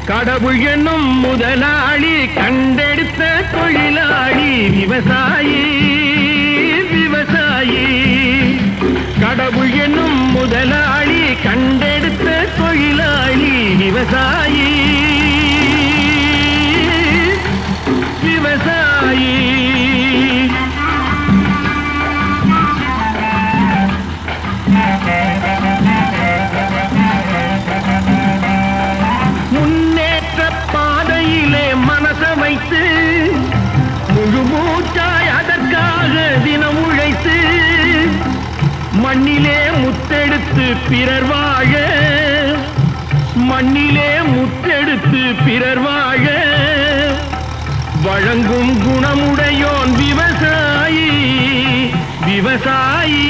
கடவுள் என்னும் முதலாளி கண்டெடுத்த தொழிலாளி விவசாயி விவசாயி. கடவுள் என்னும் முதலாளி கண்டெடுத்த தொழிலாளி விவசாயி விவசாயி. முன்னேற்ற பாதையிலே மனச வைத்து முழு மூச்சாய் அதற்காக தினம் உழைத்து மண்ணிலே முத்தெடுத்து பிறர் வாழ மண்ணிலே முத்தெடுத்து பிறர் வாழ வழங்கும் குணமுடையோன் விவசாயி விவசாயி.